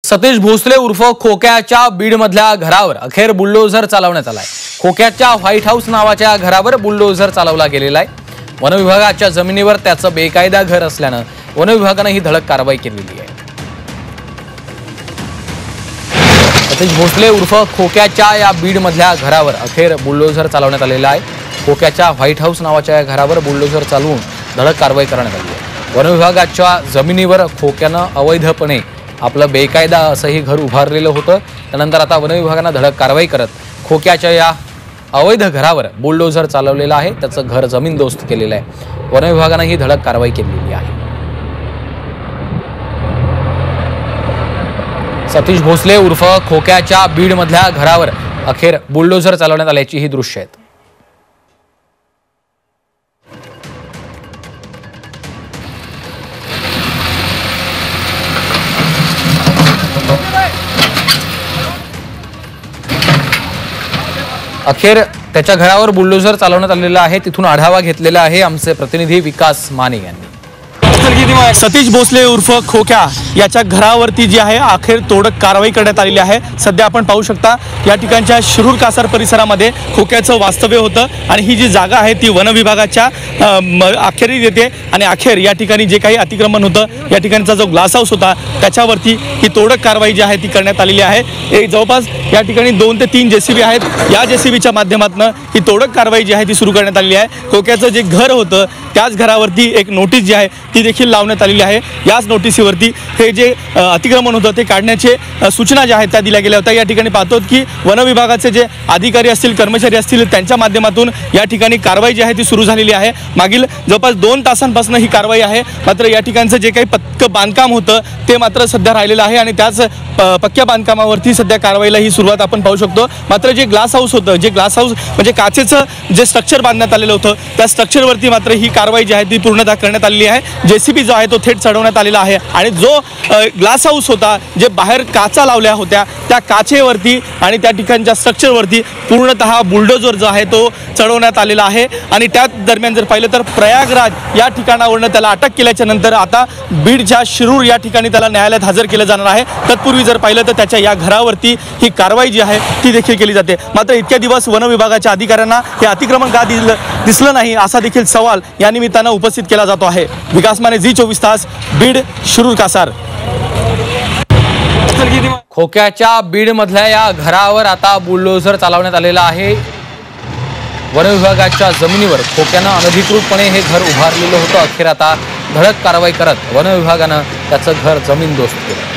सतीश भोसले उर्फ खोक्याच्या बीडमधल्या घरावर अखेर बुलडोझर चालवण्यात आलाय। खोक्याच्या व्हाईट हाऊस नावाच्या घरावर बुलडोझर चालवला गेलेला आहे। वन विभागाच्या जमिनीवर त्याचं बेकायदा घर असल्यानं वन विभागाने ही धडक कारवाई केलेली आहे। सतीश भोसले उर्फ खोक्याच्या या बीडमधल्या घरावर अखेर बुलडोझर चालवण्यात आलेला आहे। खोक्याच्या व्हाईट हाऊस नावाच्या घरावर बुलडोझर चालवून धडक कारवाई करण्यात आली आहे। वन विभागाच्या जमिनीवर खोक्यानं अवैधपणे आपलं बेकायदा असंही घर उभारलेलं होतं। त्यानंतर आता वन विभागाने धडक कारवाई करत खोक्याच्या या अवैध घरावर बुलडोझर चालवलेलं आहे, त्याचं घर जमीनदोस्त केलेलं आहे। वन विभागाने ही धडक कारवाई केलेली आहे। सतीश भोसले उर्फ खोक्याच्या बीडमधल्या घरावर अखेर बुलडोझर चालवण्यात आल्याची ही दृश्य आहेत। अखेर त्याच्या घरावर बुलडोझर चालवण्यात आलेला आहे। तिथून आढावा घेतलेला आहे आमचे प्रतिनिधी विकास माने यांनी। सतीश भोसले उर्फ खोक्या याच्या घरावरती जी आहे अखेर तोडक कारवाई करण्यात आलेली आहे। सध्या आपण पाहू शकता या ठिकाणच्या शिरूर कासार परिसरामध्ये खोक्याचं वास्तव्य होतं आणि ही जी जागा आहे ती वन विभागाच्या अखेरीत येते आणि अखेर या ठिकाणी जे काही अतिक्रमण होतं, या ठिकाणचा जो ग्लास हाऊस होता त्याच्यावरती ही तोडक कारवाई जी आहे ती करण्यात आलेली आहे। जवळपास या ठिकाणी 2 ते 3 JCB आहेत। या JCBच्या माध्यमातून ही तोडक कारवाई जी आहे ती सुरू करण्यात आलेली आहे। खोक्याचं जे घर होतं त्याच घरावरती एक नोटीस जी आहे ती देखील लावण्यात आलेली आहे। याच नोटिसीवरती हे जे अतिक्रमण होतं ते काढण्याचे सूचना ज्या आहेत त्या दिल्या गेल्या होत्या। या ठिकाणी पाहतो की वन विभागाचे जे अधिकारी असतील, कर्मचारी असतील, त्यांच्या माध्यमातून या ठिकाणी कारवाई जी आहे ती सुरू झालेली आहे। मागील जवळपास 2 तासांपासून ही कारवाई आहे। मात्र या ठिकाणचं जे काही पक्कं बांधकाम होतं ते मात्र सध्या राहिलेलं आहे आणि त्याच पक्क्या बांधकामावरती सध्या कारवाईला ही सुरुवात आपण पाहू शकतो। मात्र जे ग्लास हाऊस होतं, जे ग्लास हाऊस म्हणजे काचेचं जे स्ट्रक्चर बांधण्यात आलेलं होतं त्या स्ट्रक्चरवरती मात्र ही कारवाई जी आहे ती पूर्णतः करण्यात आलेली आहे। JCB जो आहे तो थेट चढवण्यात आलेला आहे आणि जो ग्लास हाऊस होता, जे बाहेर काचा लावल्या होत्या त्या काचेवरती आणि त्या ठिकाणच्या स्ट्रक्चरवरती पूर्णतः बुलडोझर जो आहे तो चढवण्यात आलेला आहे। आणि त्या दरम्यान जर पाहिलं तर प्रयागराज या ठिकाणावरून त्याला अटक केल्याच्या नंतर आता बीडच्या शिरूर या ठिकाणी त्याला न्यायालयात हजर केलं जाणार आहे। तत्पूर्वी जर पाहिलं तर त्याच्या या घरावरती ही कारवाई जी आहे ती देखील केली जाते। मात्र इतक्या दिवस वन विभागाच्या अधिकाऱ्यांना हे अतिक्रमण का दिसलं नाही असा देखील सवाल या निमित्तानं उपस्थित केला जातो आहे। विकास माने, Zee24 तास, बीड, शिरूर कासार। खोक्याच्या बीडमधल्या या घरावर आता बुलडोझर चालवण्यात आलेला आहे। वन विभागाच्या जमिनीवर खोक्यानं अनधिकृतपणे हे घर उभारलेलं होतं। अखेर आता धडक कारवाई करत वन विभागानं त्याचं घर जमीनदोस्त केलं।